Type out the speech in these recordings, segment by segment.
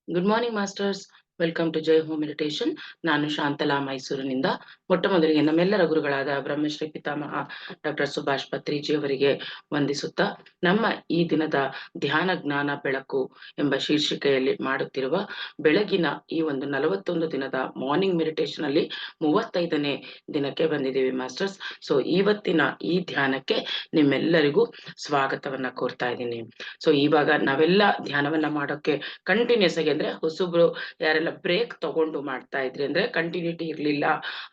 Good morning masters. Welcome to Jai home meditation. ನಾನು ಶಾಂತಲಾ, ಮೈಸೂರಿನಿಂದ. ಮೊಟ್ಟ ಮೊದಲಿಗೆ ನಮ್ಮೆಲ್ಲರ ಗುರುಗಳಾದ ಬ್ರಹ್ಮಶ್ರೀ ಪಿತಾಮಹ ಡಾಕ್ಟರ್ ಸುಭಾಷ್ ಪತ್ರಿಜಿ ಅವರಿಗೆ ವಂದಿಸುತ್ತಾ, ನಮ್ಮ ಈ ದಿನದ ಧ್ಯಾನ ಜ್ಞಾನ ಬೆಳಕು ಎಂಬ ಶೀರ್ಷಿಕೆಯಲ್ಲಿ ಮಾಡುತ್ತಿರುವ ಬೆಳಗಿನ ಈ ಒಂದು 41 ದಿನದ ಮಾರ್ನಿಂಗ್ ಮೆಡಿಟೇಷನ್ ಅಲ್ಲಿ 35ನೇ ದಿನಕ್ಕೆ ಬಂದಿದ್ದೀವಿ ಮಾಸ್ಟರ್ಸ್. ಸೊ ಇವತ್ತಿನ ಈ ಧ್ಯಾನಕ್ಕೆ ನಿಮ್ಮೆಲ್ಲರಿಗೂ ಸ್ವಾಗತವನ್ನ ಕೋರ್ತಾ ಇದ್ದೀನಿ. ಸೊ ಇವಾಗ ನಾವೆಲ್ಲ ಧ್ಯಾನವನ್ನ ಮಾಡೋಕೆ ಕಂಟಿನ್ಯೂಸ್ ಆಗಿ, ಅಂದ್ರೆ ಹೊಸಬ್ರು ಯಾರೆಲ್ಲ ಬ್ರೇಕ್ ತಗೊಂಡು ಮಾಡ್ತಾ ಇದ್ರಿ, ಅಂದ್ರೆ ಕಂಟಿನ್ಯೂಟಿ ಇರ್ಲಿಲ್ಲ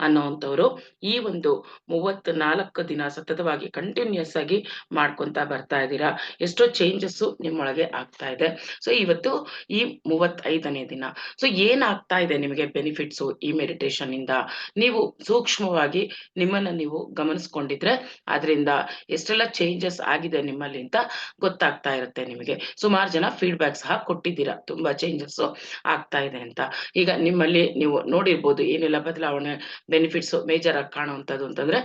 ಅನ್ನೋಂಥವ್ರು, ಈ ಒಂದು 34 ದಿನ ಸತತವಾಗಿ ಕಂಟಿನ್ಯೂಸ್ ಆಗಿ ಮಾಡ್ಕೊಂತ ಬರ್ತಾ ಇದ್ದೀರಾ. ಎಷ್ಟೋ ಚೇಂಜಸ್ ನಿಮ್ಮೊಳಗೆ ಆಗ್ತಾ ಇದೆ. ಸೊ ಇವತ್ತು ಈ 35ನೇ ದಿನ. ಸೊ ಏನಾಗ್ತಾ ಇದೆ ನಿಮಗೆ ಬೆನಿಫಿಟ್ಸು ಈ ಮೆಡಿಟೇಷನ್ ಇಂದ? ನೀವು ಸೂಕ್ಷ್ಮವಾಗಿ ನಿಮ್ಮನ್ನ ನೀವು ಗಮನಿಸ್ಕೊಂಡಿದ್ರೆ ಅದರಿಂದ ಎಷ್ಟೆಲ್ಲ ಚೇಂಜಸ್ ಆಗಿದೆ ನಿಮ್ಮಲ್ಲಿ ಅಂತ ಗೊತ್ತಾಗ್ತಾ ಇರುತ್ತೆ ನಿಮಗೆ. ಸುಮಾರು ಜನ ಫೀಡ್ಬ್ಯಾಕ್ ಸಹ ಕೊಟ್ಟಿದ್ದೀರಾ, ತುಂಬಾ ಚೇಂಜಸ್ ಆಗ್ತಾ ಇದೆ ಅಂತ. ಈಗ ನಿಮ್ಮಲ್ಲಿ ನೀವು ನೋಡಿರ್ಬೋದು ಏನೆಲ್ಲ ಬದಲಾವಣೆ, ಬೆನಿಫಿಟ್ಸ್ ಮೇಜರ್ ಆಗಿ ಕಾಣುವಂಥದ್ದು ಅಂತಂದ್ರೆ,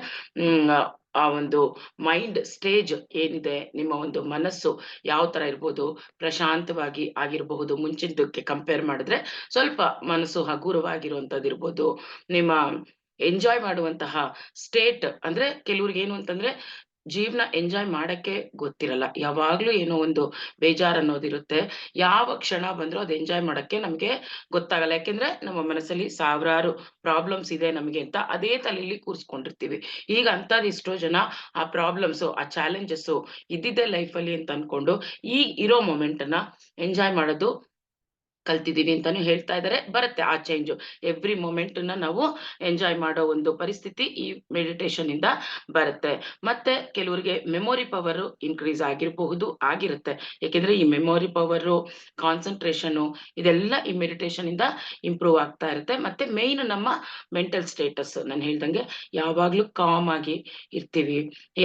ಆ ಒಂದು ಮೈಂಡ್ ಸ್ಟೇಜ್ ಏನಿದೆ, ನಿಮ್ಮ ಒಂದು ಮನಸ್ಸು ಯಾವ ತರ ಇರ್ಬೋದು, ಪ್ರಶಾಂತವಾಗಿ ಆಗಿರಬಹುದು. ಮುಂಚಿನದಕ್ಕೆ ಕಂಪೇರ್ ಮಾಡಿದ್ರೆ ಸ್ವಲ್ಪ ಮನಸ್ಸು ಹಗುರವಾಗಿರುವಂತದ್ದು ಇರ್ಬೋದು. ನಿಮ್ಮ ಎಂಜಾಯ್ ಮಾಡುವಂತಹ ಸ್ಟೇಟ್, ಅಂದ್ರೆ ಕೆಲವ್ರಿಗೆ ಏನು ಅಂತಂದ್ರೆ ಜೀವನ ಎಂಜಾಯ್ ಮಾಡಕ್ಕೆ ಗೊತ್ತಿರಲ್ಲ, ಯಾವಾಗ್ಲೂ ಏನೋ ಒಂದು ಬೇಜಾರ್ ಅನ್ನೋದಿರುತ್ತೆ. ಯಾವ ಕ್ಷಣ ಬಂದ್ರೂ ಅದು ಎಂಜಾಯ್ ಮಾಡಕ್ಕೆ ನಮ್ಗೆ ಗೊತ್ತಾಗಲ್ಲ. ಯಾಕೆಂದ್ರೆ ನಮ್ಮ ಮನಸ್ಸಲ್ಲಿ ಸಾವಿರಾರು ಪ್ರಾಬ್ಲಮ್ಸ್ ಇದೆ ನಮಗೆ ಅಂತ ಅದೇ ತಲೆಯಲ್ಲಿ ಕೂರ್ಸ್ಕೊಂಡಿರ್ತೀವಿ. ಈಗ ಅಂತದ್ ಎಷ್ಟೋ ಜನ ಆ ಪ್ರಾಬ್ಲಮ್ಸ್, ಆ ಚಾಲೆಂಜಸ್ ಇದ್ದಿದ್ದೆ ಲೈಫಲ್ಲಿ ಅಂತ ಅನ್ಕೊಂಡು ಈ ಇರೋ ಮೊಮೆಂಟ್ ಅನ್ನ ಎಂಜಾಯ್ ಮಾಡೋದು ಕಲ್ತಿದೀವಿ ಅಂತಾನು ಹೇಳ್ತಾ ಇದ್ದಾರೆ. ಬರುತ್ತೆ ಆ ಚೇಂಜ್. ಎವ್ರಿ ಮೊಮೆಂಟ್ ನಾವು ಎಂಜಾಯ್ ಮಾಡೋ ಒಂದು ಪರಿಸ್ಥಿತಿ ಈ ಮೆಡಿಟೇಷನ್ ಇಂದ ಬರುತ್ತೆ. ಮತ್ತೆ ಕೆಲವರಿಗೆ ಮೆಮೊರಿ ಪವರ್ ಇನ್ಕ್ರೀಸ್ ಆಗಿರುತ್ತೆ. ಯಾಕೆಂದ್ರೆ ಈ ಮೆಮೊರಿ ಪವರ್, ಕಾನ್ಸಂಟ್ರೇಷನ್ ಇದೆಲ್ಲ ಈ ಮೆಡಿಟೇಷನ್ ಇಂದ ಇಂಪ್ರೂವ್ ಆಗ್ತಾ ಇರುತ್ತೆ. ಮತ್ತೆ ಮೇನ್ ನಮ್ಮ ಮೆಂಟಲ್ ಸ್ಟೇಟಸ್, ನಾನು ಹೇಳ್ದಂಗೆ ಯಾವಾಗ್ಲೂ ಕಾಮ್ ಆಗಿ ಇರ್ತೀವಿ,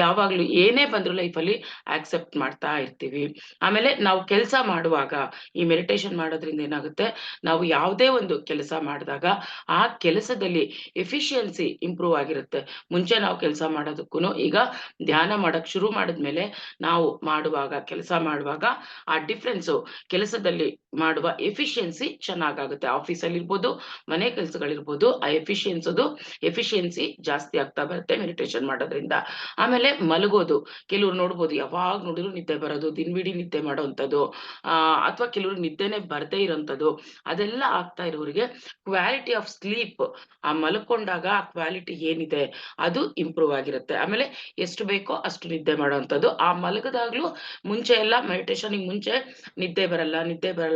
ಯಾವಾಗ್ಲೂ ಏನೇ ಬಂದ್ರು ಲೈಫಲ್ಲಿ ಆಕ್ಸೆಪ್ಟ್ ಮಾಡ್ತಾ ಇರ್ತೀವಿ. ಆಮೇಲೆ ನಾವು ಕೆಲಸ ಮಾಡುವಾಗ ಈ ಮೆಡಿಟೇಷನ್ ಮಾಡೋದ್ರಿಂದ ಏನಾಗುತ್ತೆ, ನಾವು ಯಾವುದೇ ಒಂದು ಕೆಲಸ ಮಾಡಿದಾಗ ಆ ಕೆಲಸದಲ್ಲಿ ಎಫಿಷಿಯನ್ಸಿ ಇಂಪ್ರೂವ್ ಆಗಿರುತ್ತೆ. ಮುಂಚೆ ನಾವು ಕೆಲಸ ಮಾಡೋದಕ್ಕೂ ಈಗ ಧ್ಯಾನ ಮಾಡಕ್ ಶುರು ಮಾಡಿದ್ಮೇಲೆ ನಾವು ಕೆಲಸ ಮಾಡುವಾಗ ಆ ಡಿಫ್ರೆನ್ಸು, ಕೆಲಸದಲ್ಲಿ ಮಾಡುವ ಎಫಿಷಿಯನ್ಸಿ ಚೆನ್ನಾಗಾಗುತ್ತೆ. ಆಫೀಸಲ್ಲಿ ಇರ್ಬೋದು, ಮನೆ ಕೆಲಸಗಳಿರ್ಬೋದು, ಆ ಎಫಿಷಿಯನ್ಸಿ ಜಾಸ್ತಿ ಆಗ್ತಾ ಬರುತ್ತೆ ಮೆಡಿಟೇಷನ್ ಮಾಡೋದ್ರಿಂದ. ಆಮೇಲೆ ಮಲಗೋದು, ಕೆಲವ್ರು ನೋಡ್ಬೋದು ಯಾವಾಗ ನೋಡಿದ್ರು ನಿದ್ದೆ ಬರೋದು, ದಿನವಿಡೀ ನಿದ್ದೆ ಮಾಡೋವಂಥದ್ದು, ಅಥವಾ ಕೆಲವ್ರಿಗೆ ನಿದ್ದೆನೆ ಬರ್ದೇ ಇರೋಂಥದ್ದು, ಅದೆಲ್ಲ ಆಗ್ತಾ ಇರೋರಿಗೆ ಕ್ವಾಲಿಟಿ ಆಫ್ ಸ್ಲೀಪ್, ಆ ಮಲ್ಕೊಂಡಾಗ ಆ ಕ್ವಾಲಿಟಿ ಏನಿದೆ ಅದು ಇಂಪ್ರೂವ್ ಆಗಿರುತ್ತೆ. ಆಮೇಲೆ ಎಷ್ಟು ಬೇಕೋ ಅಷ್ಟು ನಿದ್ದೆ ಮಾಡೋವಂಥದ್ದು. ಆ ಮಲಗದಾಗ್ಲೂ ಮುಂಚೆ ಎಲ್ಲ ಮೆಡಿಟೇಷನ್ಗೆ ಮುಂಚೆ ನಿದ್ದೆ ಬರಲ್ಲ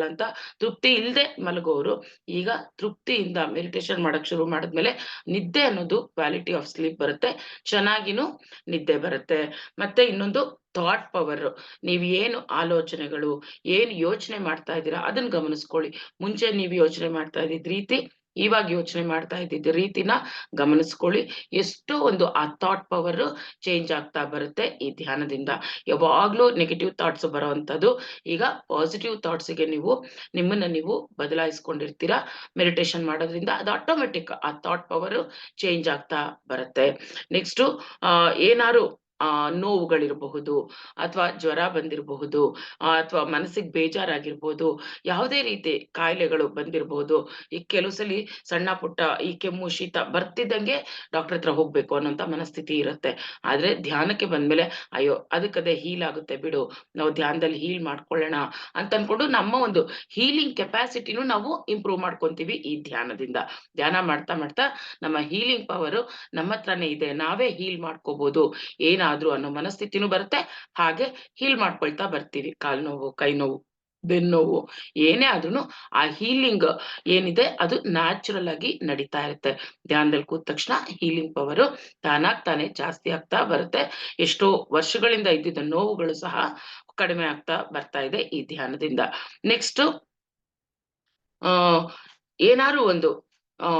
ಅಂತ ತೃಪ್ತಿ ಇಲ್ಲದೆ ಮಲಗೋರು, ಈಗ ತೃಪ್ತಿಯಿಂದ ಮೆಡಿಟೇಷನ್ ಮಾಡಕ್ ಶುರು ಮಾಡಿದ್ಮೇಲೆ ನಿದ್ದೆ ಅನ್ನೋದು ಕ್ವಾಲಿಟಿ ಆಫ್ ಸ್ಲೀಪ್ ಬರುತ್ತೆ, ಚೆನ್ನಾಗಿನೂ ನಿದ್ದೆ ಬರುತ್ತೆ. ಮತ್ತೆ ಇನ್ನೊಂದು ಥಾಟ್ ಪವರ್. ನೀವ್ ಏನು ಆಲೋಚನೆಗಳು, ಏನ್ ಯೋಚನೆ ಮಾಡ್ತಾ ಇದ್ದೀರಾ ಅದನ್ನ ಗಮನಿಸ್ಕೊಳ್ಳಿ. ಮುಂಚೆ ನೀವು ಯೋಚನೆ ಮಾಡ್ತಾ ಇದ್ದಿದ್ ರೀತಿ, ಇವಾಗ ಯೋಚನೆ ಮಾಡ್ತಾ ಇದ್ದಿದ್ದ ರೀತಿನ ಗಮನಿಸ್ಕೊಳ್ಳಿ. ಎಷ್ಟೋ ಒಂದು ಆ ಥಾಟ್ ಪವರ್ ಚೇಂಜ್ ಆಗ್ತಾ ಬರುತ್ತೆ ಈ ಧ್ಯಾನದಿಂದ. ಯಾವಾಗ್ಲೂ ನೆಗೆಟಿವ್ ಥಾಟ್ಸ್ ಬರೋವಂಥದ್ದು ಈಗ ಪಾಸಿಟಿವ್ ಥಾಟ್ಸ್ಗೆ ನಿಮ್ಮನ್ನ ನೀವು ಬದಲಾಯಿಸ್ಕೊಂಡಿರ್ತೀರಾ ಮೆಡಿಟೇಷನ್ ಮಾಡೋದ್ರಿಂದ. ಅದು ಆಟೋಮೆಟಿಕ್ ಆ ಥಾಟ್ ಪವರ್ ಚೇಂಜ್ ಆಗ್ತಾ ಬರುತ್ತೆ. ನೆಕ್ಸ್ಟ್, ಏನಾರು ನೋವುಗಳಿರಬಹುದು, ಅಥವಾ ಜ್ವರ ಬಂದಿರಬಹುದು, ಅಥವಾ ಮನಸ್ಸಿಗೆ ಬೇಜಾರಾಗಿರ್ಬೋದು, ಯಾವುದೇ ರೀತಿ ಕಾಯಿಲೆಗಳು ಬಂದಿರಬಹುದು. ಈ ಕೆಲವು ಸಲಿ ಸಣ್ಣ ಪುಟ್ಟ ಈ ಕೆಮ್ಮು ಶೀತ ಬರ್ತಿದ್ದಂಗೆ ಡಾಕ್ಟರ್ ಹತ್ರ ಹೋಗ್ಬೇಕು ಅನ್ನೋಂಥ ಮನಸ್ಥಿತಿ ಇರುತ್ತೆ. ಆದ್ರೆ ಧ್ಯಾನಕ್ಕೆ ಬಂದ್ಮೇಲೆ ಅಯ್ಯೋ ಅದಕ್ಕದೇ ಹೀಲ್ ಆಗುತ್ತೆ ಬಿಡು, ನಾವು ಧ್ಯಾನದಲ್ಲಿ ಹೀಲ್ ಮಾಡ್ಕೊಳ್ಳೋಣ ಅಂತ ಅನ್ಕೊಂಡು ನಮ್ಮ ಒಂದು ಹೀಲಿಂಗ್ ಕೆಪಾಸಿಟಿನೂ ನಾವು ಇಂಪ್ರೂವ್ ಮಾಡ್ಕೊಂತೀವಿ ಈ ಧ್ಯಾನದಿಂದ. ಧ್ಯಾನ ಮಾಡ್ತಾ ಮಾಡ್ತಾ ನಮ್ಮ ಹೀಲಿಂಗ್ ಪವರ್ ನಮ್ಮ ಹತ್ರನೇ ಇದೆ, ನಾವೇ ಹೀಲ್ ಮಾಡ್ಕೋಬಹುದು ಏನಾದ್ರೂ ಅನ್ನೋ ಮನಸ್ಥಿತಿನೂ ಬರುತ್ತೆ. ಹಾಗೆ ಹೀಲ್ ಮಾಡ್ಕೊಳ್ತಾ ಬರ್ತೀವಿ. ಕಾಲ್ ನೋವು, ಕೈ ನೋವು, ಬೆನ್ನೋವು, ಏನೇ ಆದ್ರೂ ಆ ಹೀಲಿಂಗ್ ಏನಿದೆ ಅದು ನ್ಯಾಚುರಲ್ ಆಗಿ ನಡೀತಾ ಇರುತ್ತೆ. ಧ್ಯಾನದಲ್ಲಿ ಕೂತ ತಕ್ಷಣ ಹೀಲಿಂಗ್ ಪವರ್ ತಾನೇ ಜಾಸ್ತಿ ಆಗ್ತಾ ಬರುತ್ತೆ. ಎಷ್ಟೋ ವರ್ಷಗಳಿಂದ ಇದ್ದಿದ್ದ ನೋವುಗಳು ಸಹ ಕಡಿಮೆ ಆಗ್ತಾ ಬರ್ತಾ ಇದೆ ಈ ಧ್ಯಾನದಿಂದ. ನೆಕ್ಸ್ಟ್, ಆ ಏನಾರು ಒಂದು ಆ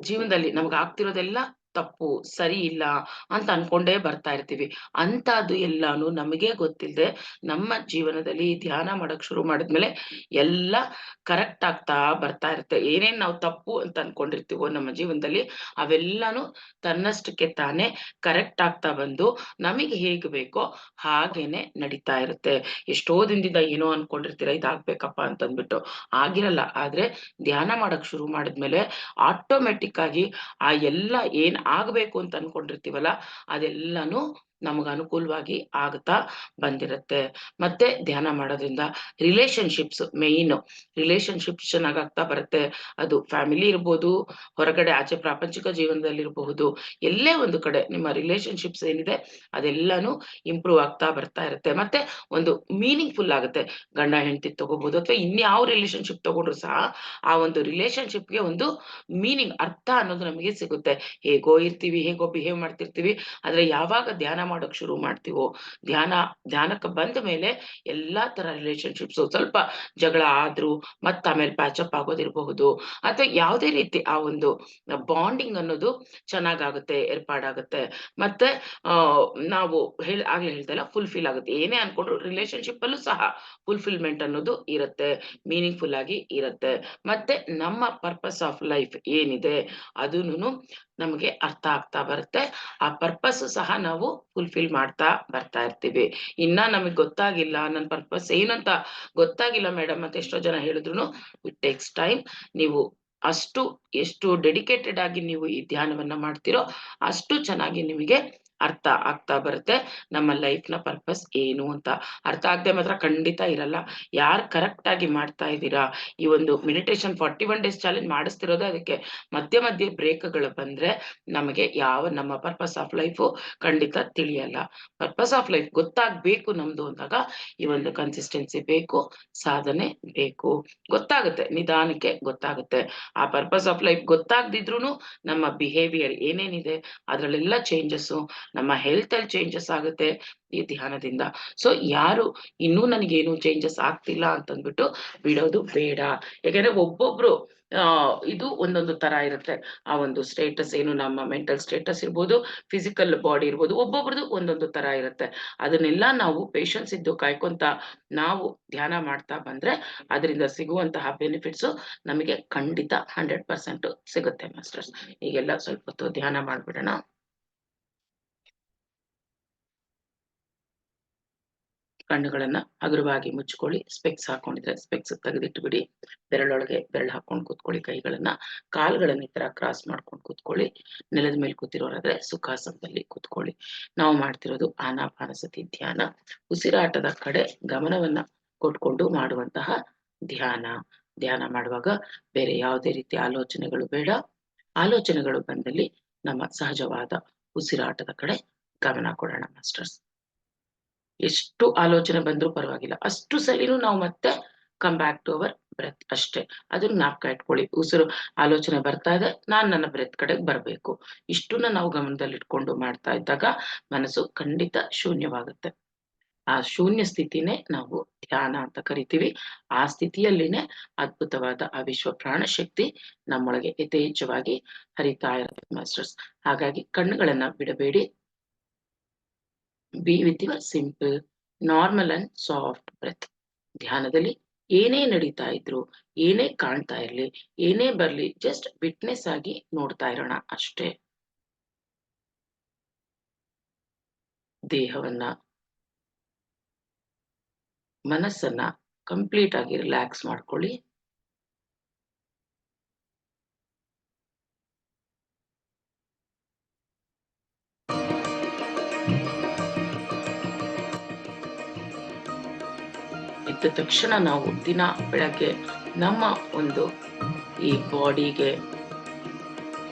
ಜೀವನದಲ್ಲಿ ನಮ್ಗೆ ಆಗ್ತಿರೋದೆಲ್ಲ ತಪ್ಪು, ಸರಿ ಇಲ್ಲ ಅಂತ ಅನ್ಕೊಂಡೇ ಬರ್ತಾ ಇರ್ತೀವಿ. ಅಂಥದ್ದು ಎಲ್ಲಾನು ನಮಗೆ ಗೊತ್ತಿಲ್ಲದೆ ನಮ್ಮ ಜೀವನದಲ್ಲಿ ಧ್ಯಾನ ಮಾಡಕ್ ಶುರು ಮಾಡಿದ್ಮೇಲೆ ಎಲ್ಲ ಕರೆಕ್ಟ್ ಆಗ್ತಾ ಬರ್ತಾ ಇರುತ್ತೆ. ಏನೇನ್ ನಾವು ತಪ್ಪು ಅಂತ ಅನ್ಕೊಂಡಿರ್ತೀವೋ ನಮ್ಮ ಜೀವನದಲ್ಲಿ ಅವೆಲ್ಲಾನು ತನ್ನಷ್ಟಕ್ಕೆ ತಾನೇ ಕರೆಕ್ಟ್ ಆಗ್ತಾ ಬಂದು ನಮಗೆ ಹೇಗೆ ಬೇಕೋ ಹಾಗೇನೆ ನಡೀತಾ ಇರುತ್ತೆ. ಎಷ್ಟೋ ದಿನದಿಂದ ಏನೋ ಅನ್ಕೊಂಡಿರ್ತೀರ ಇದಾಗ್ಬೇಕಪ್ಪ ಅಂತಂದ್ಬಿಟ್ಟು. ಆಗಿರಲ್ಲ. ಆದ್ರೆ ಧ್ಯಾನ ಮಾಡಕ್ ಶುರು ಮಾಡಿದ್ಮೇಲೆ ಆಟೋಮೆಟಿಕ್ ಆಗಿ ಆ ಎಲ್ಲ ಏನ್ ಆಗ್ಬೇಕು ಅಂತ ಅನ್ಕೊಂಡಿರ್ತೀವಲ್ಲ ಅದೆಲ್ಲಾನು ನಮ್ಗ್ ಅನುಕೂಲವಾಗಿ ಆಗ್ತಾ ಬಂದಿರತ್ತೆ. ಮತ್ತೆ ಧ್ಯಾನ ಮಾಡೋದ್ರಿಂದ ರಿಲೇಶನ್‌ಶಿಪ್ಸ್ ಮೇಯ್ನ್ ರಿಲೇಶನ್‌ಶಿಪ್ಸ್ ಚೆನ್ನಾಗಾಗ್ತಾ ಬರುತ್ತೆ. ಅದು ಫ್ಯಾಮಿಲಿ ಇರ್ಬೋದು, ಹೊರಗಡೆ ಆಚೆ ಪ್ರಾಪಂಚಿಕ ಜೀವನದಲ್ಲಿರಬಹುದು. ಎಲ್ಲೇ ಒಂದು ಕಡೆ ನಿಮ್ಮ ರಿಲೇಶನ್‌ಶಿಪ್ಸ್ ಏನಿದೆ ಅದೆಲ್ಲಾನು ಇಂಪ್ರೂವ್ ಆಗ್ತಾ ಬರ್ತಾ ಇರುತ್ತೆ. ಮತ್ತೆ ಒಂದು ಮೀನಿಂಗ್‌ಫುಲ್ ಆಗುತ್ತೆ. ಗಂಡ ಹೆಂಡತಿ ತಗೋಬಹುದು ಅಥವಾ ಇನ್ಯಾವ ರಿಲೇಶನ್‌ಶಿಪ್ ತಗೊಂಡ್ರು ಸಹ ಆ ಒಂದು ರಿಲೇಶನ್‌ಶಿಪ್‌ಗೆ ಒಂದು ಮೀನಿಂಗ್ ಅರ್ಥ ಅನ್ನೋದು ನಮಗೆ ಸಿಗುತ್ತೆ. ಹೇಗೋ ಇರ್ತೀವಿ, ಹೇಗೋ ಬಿಹೇವ್ ಮಾಡ್ತಿರ್ತೀವಿ. ಆದ್ರೆ ಯಾವಾಗ ಧ್ಯಾನ ಮಾಡೋಕ್ ಶುರು ಮಾಡ್ತೀವೋ, ಧ್ಯಾನಕ್ಕೆ ಬಂದ ಮೇಲೆ ಎಲ್ಲಾ ತರ ರಿಲೇಶನ್‌ಶಿಪ್ಸು ಸ್ವಲ್ಪ ಜಗಳ ಆದ್ರು ಮತ್ತ್ ಆಮೇಲೆ ಪ್ಯಾಚಪ್ ಆಗೋದಿರಬಹುದು ಅಥವಾ ಯಾವುದೇ ರೀತಿ ಆ ಒಂದು ಬಾಂಡಿಂಗ್ ಅನ್ನೋದು ಚೆನ್ನಾಗಾಗುತ್ತೆ, ಏರ್ಪಾಡಾಗುತ್ತೆ. ಮತ್ತೆ ನಾವು ಆಗ್ಲೇ ಹೇಳ್ದೆ ಫುಲ್‌ಫಿಲ್ ಆಗುತ್ತೆ. ಏನೇ ಅನ್ಕೊಂಡ್ರು ರಿಲೇಶನ್‌ಶಿಪ್ ಅಲ್ಲೂ ಸಹ ಫುಲ್‌ಫಿಲ್‌ಮೆಂಟ್ ಅನ್ನೋದು ಇರುತ್ತೆ. ಮೀನಿಂಗ್‌ಫುಲ್ ಆಗಿ ಇರುತ್ತೆ. ಮತ್ತೆ ನಮ್ಮ ಪರ್ಪಸ್ ಆಫ್ ಲೈಫ್ ಏನಿದೆ ಅದೂನುನು ನಮಗೆ ಅರ್ಥ ಆಗ್ತಾ ಬರುತ್ತೆ. ಆ ಪರ್ಪಸ್ ಸಹ ನಾವು ಫುಲ್‌ಫಿಲ್ ಮಾಡ್ತಾ ಬರ್ತಾ ಇರ್ತೀವಿ. ಇನ್ನ ನಮಗ್ ಗೊತ್ತಾಗಿಲ್ಲ ನನ್ ಪರ್ಪಸ್ ಏನಂತ ಗೊತ್ತಾಗಿಲ್ಲ ಮೇಡಮ್ ಅಂತ ಎಷ್ಟೋ ಜನ ಹೇಳಿದ್ರುನು ಇಟ್ ಟೇಕ್ಸ್ ಟೈಮ್. ನೀವು ಎಷ್ಟು ಡೆಡಿಕೇಟೆಡ್ ಆಗಿ ನೀವು ಈ ಧ್ಯಾನವನ್ನ ಮಾಡ್ತೀರೋ ಅಷ್ಟು ಚೆನ್ನಾಗಿ ನಿಮಗೆ ಅರ್ಥ ಆಗ್ತಾ ಬರುತ್ತೆ. ನಮ್ಮ ಲೈಫ್‌ನ ಪರ್ಪಸ್ ಏನು ಅಂತ. ಅರ್ಥ ಆಗದೆ ಮಾತ್ರ ಖಂಡಿತ ಇರಲ್ಲ. ಯಾರ್ ಕರೆಕ್ಟ್ ಆಗಿ ಮಾಡ್ತಾ ಇದ್ದೀರಾ, ಈ ಒಂದು ಮೆಡಿಟೇಷನ್ 41 ಡೇಸ್ ಚಾಲೆಂಜ್ ಮಾಡಿಸ್ತಿರೋದೇ ಅದಕ್ಕೆ. ಮಧ್ಯೆ ಮಧ್ಯೆ ಬ್ರೇಕ್‌ಗಳು ಬಂದ್ರೆ ನಮಗೆ ನಮ್ಮ ಪರ್ಪಸ್ ಆಫ್ ಲೈಫು ಖಂಡಿತ ತಿಳಿಯಲ್ಲ. ಪರ್ಪಸ್ ಆಫ್ ಲೈಫ್ ಗೊತ್ತಾಗ್ಬೇಕು ನಮ್ದು ಅಂದಾಗ ಈ ಒಂದು ಕನ್ಸಿಸ್ಟೆನ್ಸಿ ಬೇಕು, ಸಾಧನೆ ಬೇಕು. ಗೊತ್ತಾಗುತ್ತೆ, ನಿಧಾನಕ್ಕೆ ಗೊತ್ತಾಗುತ್ತೆ. ಆ ಪರ್ಪಸ್ ಆಫ್ ಲೈಫ್ ಗೊತ್ತಾಗದಿದ್ರೂನು ನಮ್ಮ ಬಿಹೇವಿಯರ್ ಏನೇನಿದೆ ಅದ್ರಲ್ಲೆಲ್ಲ ಚೇಂಜಸ್ಸು, ನಮ್ಮ ಹೆಲ್ತ್ ಅಲ್ಲಿ ಚೇಂಜಸ್ ಆಗುತ್ತೆ ಈ ಧ್ಯಾನದಿಂದ. ಸೊ ಯಾರು ಇನ್ನೂ ನನಗೇನು ಚೇಂಜಸ್ ಆಗ್ತಿಲ್ಲ ಅಂತಂದ್ಬಿಟ್ಟು ಬಿಡೋದು ಬೇಡ. ಯಾಕಂದ್ರೆ ಒಬ್ಬೊಬ್ರು ಇದು ಒಂದೊಂದು ತರ ಇರುತ್ತೆ. ಆ ಒಂದು ಸ್ಟೇಟಸ್ ಏನು ನಮ್ಮ ಮೆಂಟಲ್ ಸ್ಟೇಟಸ್ ಇರ್ಬೋದು, ಫಿಸಿಕಲ್ ಬಾಡಿ ಇರ್ಬೋದು, ಒಬ್ಬೊಬ್ರದು ಒಂದೊಂದು ತರ ಇರುತ್ತೆ. ಅದನ್ನೆಲ್ಲ ನಾವು ಪೇಶನ್ಸ್ ಇದ್ದು ಕಾಯ್ಕೊಂತ ನಾವು ಧ್ಯಾನ ಮಾಡ್ತಾ ಬಂದ್ರೆ ಅದರಿಂದ ಸಿಗುವಂತಹ ಬೆನಿಫಿಟ್ಸು ನಮಗೆ ಖಂಡಿತ 100% ಸಿಗುತ್ತೆ ಮಾಸ್ಟರ್ಸ್. ಈಗೆಲ್ಲ ಸ್ವಲ್ಪ ಹೊತ್ತು ಧ್ಯಾನ ಮಾಡ್ಬಿಡೋಣ. ಕಣ್ಣುಗಳನ್ನ ಹಗುರವಾಗಿ ಮುಚ್ಕೊಳ್ಳಿ. Specs ಹಾಕೊಂಡಿದ್ರೆ specs ತೆಗೆದಿಟ್ಬಿಡಿ. ಬೆರಳೊಳಗೆ ಬೆರಳು ಹಾಕೊಂಡು ಕೂತ್ಕೊಳ್ಳಿ. ಕೈಗಳನ್ನ ಕಾಲ್ಗಳನ್ನ ಈ ತರ ಕ್ರಾಸ್ ಮಾಡ್ಕೊಂಡು ಕೂತ್ಕೊಳ್ಳಿ. ನೆಲದ ಮೇಲೆ ಕೂತಿರೋರಾದ್ರೆ ಸುಖಾಸನದಲ್ಲಿ ಕೂತ್ಕೊಳ್ಳಿ. ನಾವು ಮಾಡ್ತಿರೋದು ಆನಾಪಾನಸತಿ ಧ್ಯಾನ. ಉಸಿರಾಟದ ಕಡೆ ಗಮನವನ್ನ ಕೊಟ್ಕೊಂಡು ಮಾಡುವಂತಹ ಧ್ಯಾನ. ಧ್ಯಾನ ಮಾಡುವಾಗ ಬೇರೆ ಯಾವುದೇ ರೀತಿಯ ಆಲೋಚನೆಗಳು ಬೇಡ. ಆಲೋಚನೆಗಳು ಬಂದಲ್ಲಿ ನಮ್ಮ ಸಹಜವಾದ ಉಸಿರಾಟದ ಕಡೆ ಗಮನ ಕೊಡೋಣ ಮಾಸ್ಟರ್ಸ್. ಎಷ್ಟು ಆಲೋಚನೆ ಬಂದ್ರೂ ಪರವಾಗಿಲ್ಲ. ಅಷ್ಟು ಸಲಿನೂ ನಾವು ಮತ್ತೆ come back to our breath ಅಷ್ಟೇ. ಅದನ್ನ ಜ್ಞಾಪಕ ಇಟ್ಕೊಳ್ಳಿ. ಉಸಿರು ಆಲೋಚನೆ ಬರ್ತಾ ಇದೆ, ನಾನ್ ನನ್ನ ಬ್ರೆತ್ ಕಡೆಗ್ ಬರ್ಬೇಕು. ಇಷ್ಟನ್ನ ನಾವು ಗಮನದಲ್ಲಿಟ್ಕೊಂಡು ಮಾಡ್ತಾ ಇದ್ದಾಗ ಮನಸ್ಸು ಖಂಡಿತ ಶೂನ್ಯವಾಗುತ್ತೆ. ಆ ಶೂನ್ಯ ಸ್ಥಿತಿನೇ ನಾವು ಧ್ಯಾನ ಅಂತ ಕರಿತೀವಿ. ಆ ಸ್ಥಿತಿಯಲ್ಲಿನೇ ಅದ್ಭುತವಾದ ಆ ವಿಶ್ವ ಪ್ರಾಣಶಕ್ತಿ ನಮ್ಮೊಳಗೆ ಯಥೇಚ್ಛವಾಗಿ ಹರಿತಾ ಇರುತ್ತೆ ಮಾಸ್ಟರ್ಸ್. ಹಾಗಾಗಿ ಕಣ್ಣುಗಳನ್ನ ಬಿಡಬೇಡಿ. Be with your simple, normal and soft breath. ಧ್ಯಾನದಲ್ಲಿ ಏನೇ ನಡೀತಾ ಇದ್ರು, ಏನೇ ಕಾಣ್ತಾ ಇರ್ಲಿ, ಏನೇ ಬರ್ಲಿ ಜಸ್ಟ್ ವಿಟ್ನೆಸ್ ಆಗಿ ನೋಡ್ತಾ ಇರೋಣ ಅಷ್ಟೇ. ದೇಹವನ್ನ, ಮನಸ್ಸನ್ನ ಕಂಪ್ಲೀಟ್ ಆಗಿ ರಿಲ್ಯಾಕ್ಸ್ ಮಾಡ್ಕೊಳ್ಳಿ. ಎದ್ದ ತಕ್ಷಣ ನಾವು ದಿನ ಬೆಳಗ್ಗೆ ನಮ್ಮ ಒಂದು ಈ ಬಾಡಿಗೆ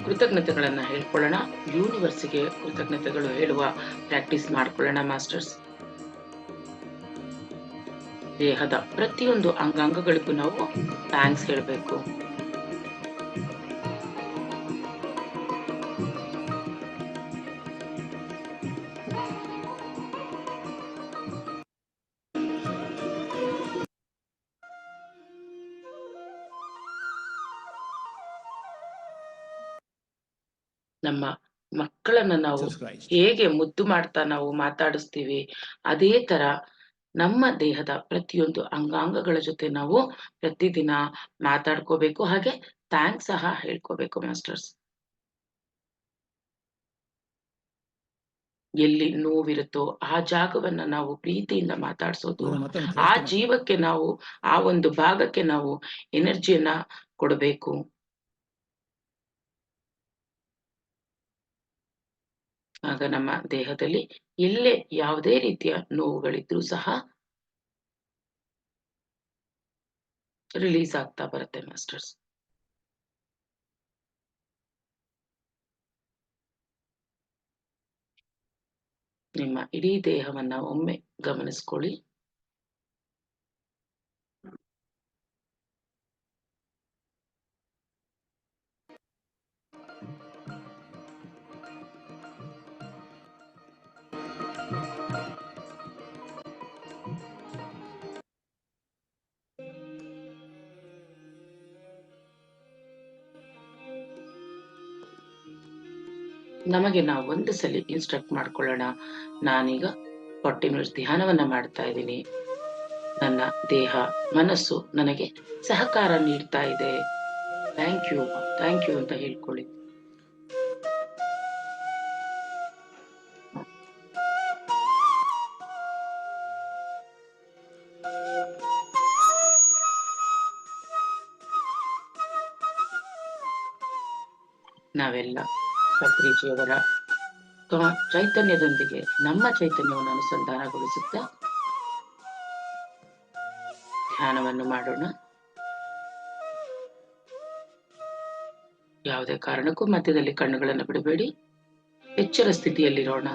ಕೃತಜ್ಞತೆಗಳನ್ನ ಹೇಳ್ಕೊಳ್ಳೋಣ. ಯೂನಿವರ್ಸ್‌ಗೆ ಕೃತಜ್ಞತೆಗಳು ಹೇಳುವ ಪ್ರಾಕ್ಟೀಸ್ ಮಾಡ್ಕೊಳ್ಳೋಣ ಮಾಸ್ಟರ್ಸ್. ದೇಹದ ಪ್ರತಿಯೊಂದು ಅಂಗಾಂಗಗಳಿಗೂ ನಾವು ಥ್ಯಾಂಕ್ಸ್ ಹೇಳ್ಬೇಕು. ನಮ್ಮ ಮಕ್ಕಳನ್ನ ನಾವು Jesus Christ. ಹೇಗೆ ಮುದ್ದು ಮಾಡ್ತಾ ನಾವು ಮಾತಾಡಿಸ್ತೀವಿ, ಅದೇ ತರ ನಮ್ಮ ದೇಹದ ಪ್ರತಿಯೊಂದು ಅಂಗಾಂಗಗಳ ಜೊತೆ ನಾವು ಪ್ರತಿದಿನ ಮಾತಾಡ್ಕೋಬೇಕು. ಹಾಗೆ ಥ್ಯಾಂಕ್ಸ್ ಸಹ ಹೇಳ್ಕೋಬೇಕು ಮಾಸ್ಟರ್ಸ್. ಎಲ್ಲಿ ನೋವಿರುತ್ತೋ ಆ ಜಾಗವನ್ನ ನಾವು ಪ್ರೀತಿಯಿಂದ ಮಾತಾಡ್ಸೋದು, Brother Matam, ಆ close to Matam. ಜೀವಕ್ಕೆ ನಾವು ಆ ಒಂದು ಭಾಗಕ್ಕೆ ನಾವು ಎನರ್ಜಿಯನ್ನ ಕೊಡಬೇಕು. ಆಗ ನಮ್ಮ ದೇಹದಲ್ಲಿ ಎಲ್ಲೇ ಯಾವುದೇ ರೀತಿಯ ನೋವುಗಳಿದ್ರೂ ಸಹ ರಿಲೀಸ್ ಆಗ್ತಾ ಬರುತ್ತೆ ಮಾಸ್ಟರ್ಸ್. ನಿಮ್ಮ ಇಡೀ ದೇಹವನ್ನ ಒಮ್ಮೆ ಗಮನಿಸ್ಕೊಳ್ಳಿ. ನಮಗೆ ನಾವು ಒಂದು ಸಲ ಇನ್ಸ್ಟ್ರಕ್ಟ್ ಮಾಡ್ಕೊಳ್ಳೋಣ. ನಾನೀಗ 40 ಮಿನಿಟ್ಸ್ ಧ್ಯಾನವನ್ನ ಮಾಡ್ತಾ ಇದ್ದೀನಿ. ನನ್ನ ದೇಹ ಮನಸ್ಸು ನನಗೆ ಸಹಕಾರ ನೀಡ್ತಾ ಇದೆ. ಥ್ಯಾಂಕ್ ಯು ಅಂತ ಹೇಳ್ಕೊಳ್ಳಿ. ನಾವೆಲ್ಲ ಪತ್ರಿಜಿಯವರ ಚೈತನ್ಯದೊಂದಿಗೆ ನಮ್ಮ ಚೈತನ್ಯವನ್ನು ಅನುಸಂಧಾನಗೊಳಿಸುತ್ತಾ ಧ್ಯಾನವನ್ನು ಮಾಡೋಣ. ಯಾವುದೇ ಕಾರಣಕ್ಕೂ ಮಧ್ಯದಲ್ಲಿ ಕಣ್ಣುಗಳನ್ನು ಬಿಡಬೇಡಿ. ಎಚ್ಚರ ಸ್ಥಿತಿಯಲ್ಲಿರೋಣ.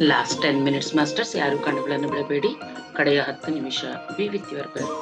Last 10 minutes masters. ಯಾರು ಕಣ್ಣುಗಳನ್ನು ಬಿಡಬೇಡಿ. ಕಡೆಯ 10 ನಿಮಿಷ. B with your bell.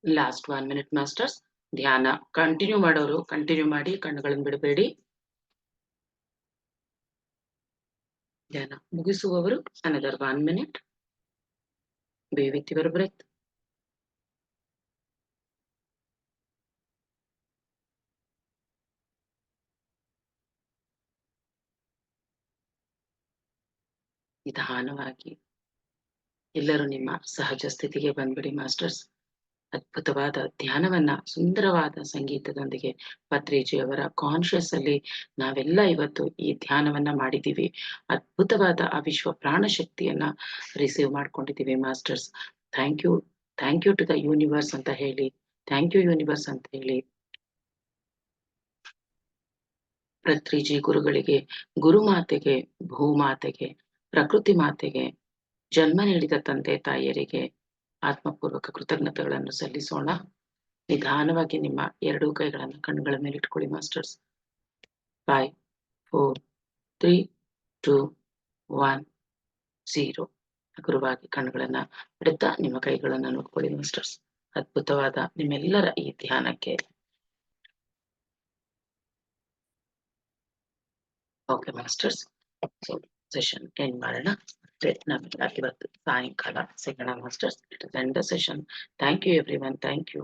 Last 1 minute masters. ಧ್ಯಾನ ಕಂಟಿನ್ಯೂ ಮಾಡೋರು ಕಂಟಿನ್ಯೂ ಮಾಡಿ, ಕಣ್ಣುಗಳನ್ನು ಬಿಡಬೇಡಿ. ಧ್ಯಾನ ಮುಗಿಸುವವರು another 1 minute. Be with your breath. ನಿಧಾನವಾಗಿ ಎಲ್ಲರೂ ನಿಮ್ಮ ಸಹಜ ಸ್ಥಿತಿಗೆ ಬಂದ್ಬಿಡಿ ಮಾಸ್ಟರ್ಸ್. ಅದ್ಭುತವಾದ ಧ್ಯಾನವನ್ನ ಸುಂದರವಾದ ಸಂಗೀತದೊಂದಿಗೆ ಪತ್ರಿಜಿಯವರ ಕಾನ್ಶಿಯಸ್ ಅಲ್ಲಿ ನಾವೆಲ್ಲ ಇವತ್ತು ಈ ಧ್ಯಾನವನ್ನ ಮಾಡಿದ್ದೀವಿ. ಅದ್ಭುತವಾದ ಆ ವಿಶ್ವ ಪ್ರಾಣ ಶಕ್ತಿಯನ್ನ ರಿಸೀವ್ ಮಾಡ್ಕೊಂಡಿದ್ದೀವಿ masters. Thank you to the universe ಅಂತ ಹೇಳಿ, ಥ್ಯಾಂಕ್ ಯು ಯೂನಿವರ್ಸ್ ಅಂತ ಹೇಳಿ ಪತ್ರಿಜಿ ಗುರುಗಳಿಗೆ, ಗುರುಮಾತೆಗೆ, ಭೂಮಾತೆಗೆ, ಪ್ರಕೃತಿ ಮಾತೆಗೆ, ಜನ್ಮ ನೀಡಿದ ತಂದೆ ತಾಯಿಯರಿಗೆ ಆತ್ಮಪೂರ್ವಕ ಕೃತಜ್ಞತೆಗಳನ್ನು ಸಲ್ಲಿಸೋಣ. ನಿಧಾನವಾಗಿ ನಿಮ್ಮ 2 ಕೈಗಳನ್ನು ಕಣ್ಣುಗಳ ಮೇಲೆ ಇಟ್ಕೊಳ್ಳಿ ಮಾಸ್ಟರ್ಸ್. 5 4 3 2 1 0. ಹಗುರವಾಗಿ ಕಣ್ಣುಗಳನ್ನ ಬಿಡುತ್ತಾ ನಿಮ್ಮ ಕೈಗಳನ್ನ ನೋಡ್ಕೊಳ್ಳಿ ಮಾಸ್ಟರ್ಸ್. ಅದ್ಭುತವಾದ ನಿಮ್ಮೆಲ್ಲರ ಈ ಧ್ಯಾನಕ್ಕೆ okay masters. So session end ಮಾಡೋಣ. ನಾವೆಲ್ಲ ಇವತ್ತು ಸಾಯಂಕಾಲ ಸಿಗೋಣ masters. It is end the session. Thank you everyone. Thank you.